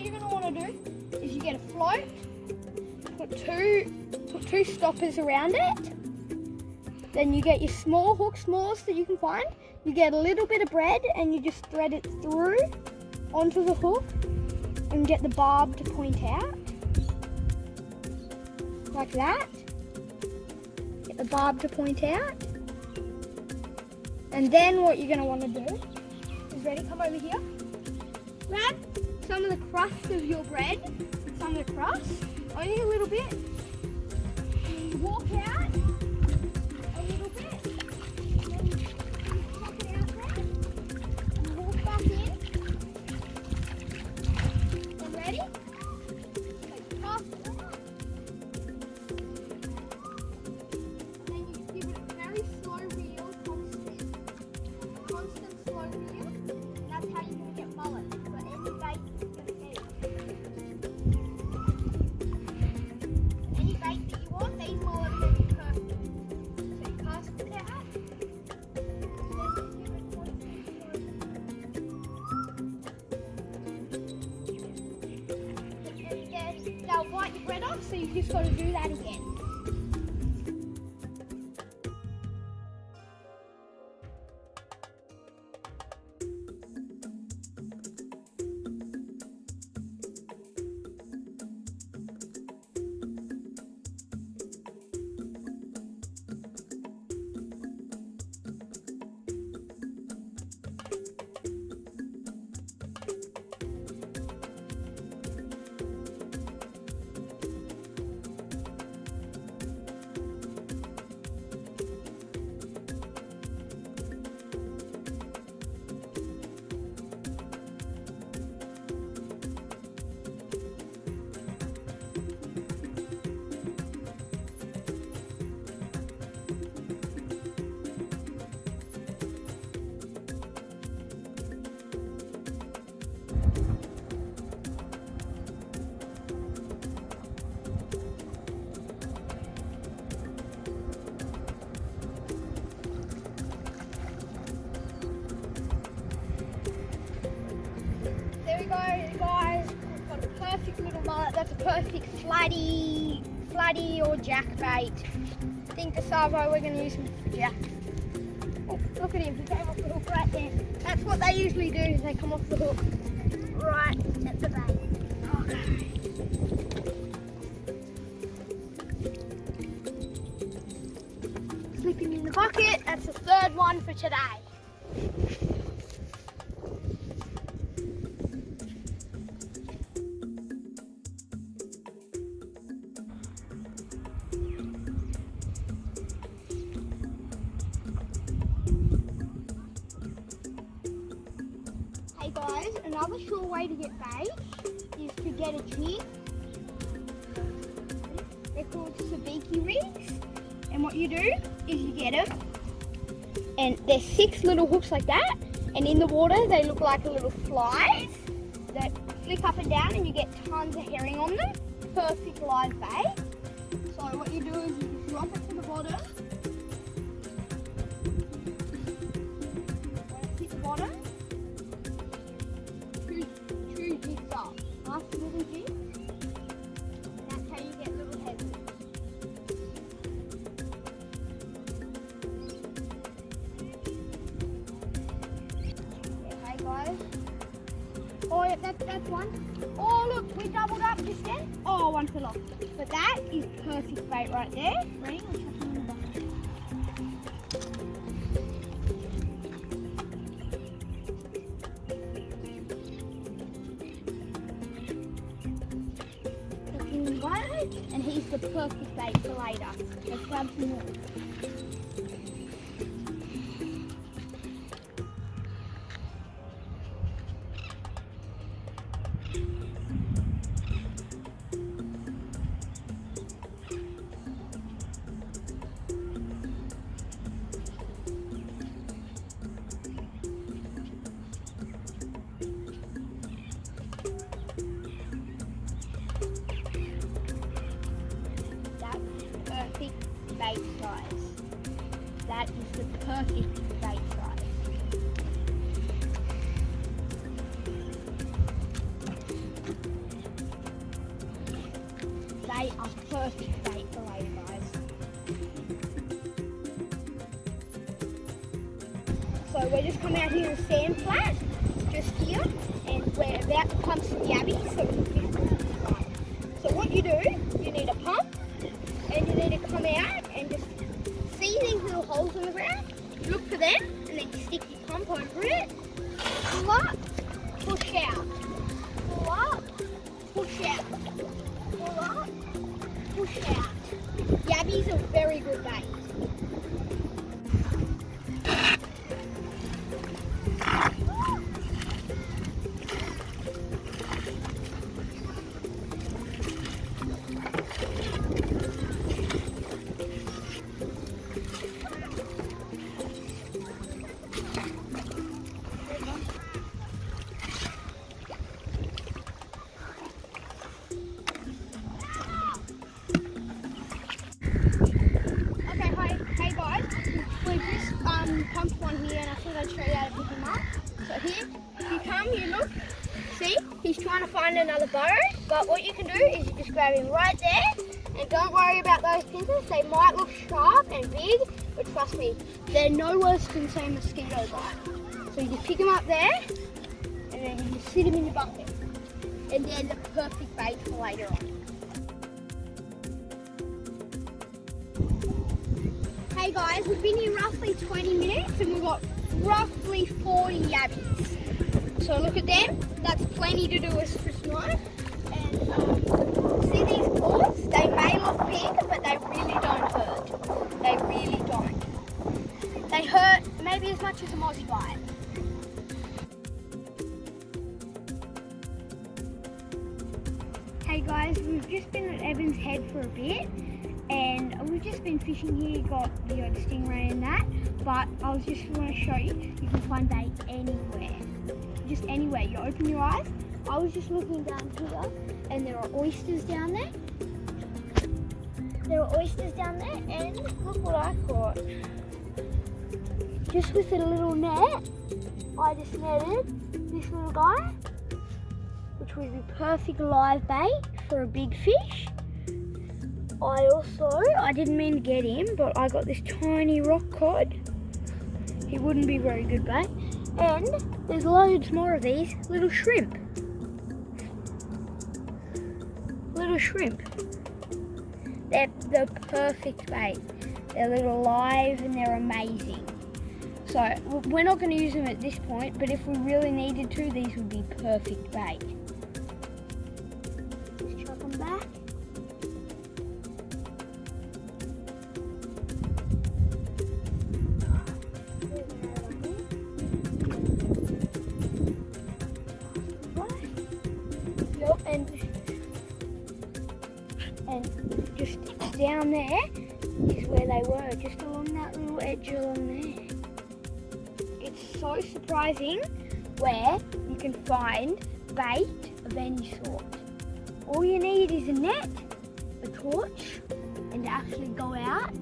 what you're going to want to do is you get a float, put two stoppers around it. Then you get your small hook, smallest that you can find. You get a little bit of bread and you just thread it through onto the hook and get the barb to point out. Like that. Get the barb to point out. And then what you're going to want to do is, ready, come over here. Grab some of the crust of your bread, some of the crust, only a little bit. And you walk out a little bit. And then you pop it out there. And you walk back in. And ready? Like pass it out. And then you give it a very slow reel, constant slow reel. And that's how you're going to get mullet. But any bait is going to get it. Any bait that you want, these mullet are going to be perfect. So you cast it out. And then you give it constant slow. They'll bite your bread off, so you just got to do that again. Guys, we've got a perfect little mullet. That's a perfect flatty or jack bait. I think the Savo, we're going to use him for jack. Oh, look at him, he came off the hook right there. That's what they usually do, they come off the hook right at the bait. Okay. Slip him in the bucket. That's the third one for today. Hey guys, another sure way to get bait is to get a jig. They're called sabiki rigs. And what you do is you get them, and there's 6 little hooks like that, and in the water they look like a little flies that flick up and down, and you get tons of herring on them. Perfect live bait. So what you do is you just drop it to the bottom. When it hits the bottom, two jigs up. Nice little jigs. That's how you get little heads. Okay guys. Oh yeah, that's one. Oh look, we doubled up just then. Oh, one fell off. But that is perfect bait right there. Ready? I'll chuck him in the bucket. Chuck him in the bucket, and he's the perfect bait for later. Let's grab some more. Bait size. That is the perfect bait size. they are perfect bait for later, guys. So we're just coming out here to sand flat, just here, and we're about to pump some yabbies. So what you do, you need a pump, and you need to come out and just see these little holes in the ground, look for them, and then you stick your pump over it, pull up, push out, pull up, push out, pull up, push out. Yabbies are very good bait. Pumped one here, and I thought I'd show you how to pick him up. So here, you come, you look, see, he's trying to find another burrow, but what you can do is you just grab him right there, and don't worry about those pincers. They might look sharp and big, but trust me, they're no worse than, say, a mosquito bite. So you just pick him up there, and then you just sit him in your bucket, and they're the perfect bait for later on. Hey guys, we've been here roughly 20 minutes and we've got roughly 40 yabbies. So look at them, that's plenty to do us for tonight. And see these claws? They may look big, but they really don't hurt. They really don't. They hurt maybe as much as a Aussie bite. Hey guys, we've just been at Evan's Head for a bit. And we've just been fishing here, got the odd stingray and that, but I was just want to show you, you can find bait anywhere, just anywhere. You open your eyes. I was just looking down here, and there are oysters down there. There are oysters down there, and look what I caught. Just with a little net, I just netted this little guy, which would be perfect live bait for a big fish. I didn't mean to get him, but I got this tiny rock cod. He wouldn't be very good bait. And there's loads more of these little shrimp. Little shrimp. They're the perfect bait. They're little live and they're amazing. So we're not going to use them at this point, but if we really needed to, these would be perfect bait. Just chuck them back. And just down there is where they were, just along that little edge along there. It's so surprising where you can find bait of any sort. All you need is a net, a torch, and to actually go out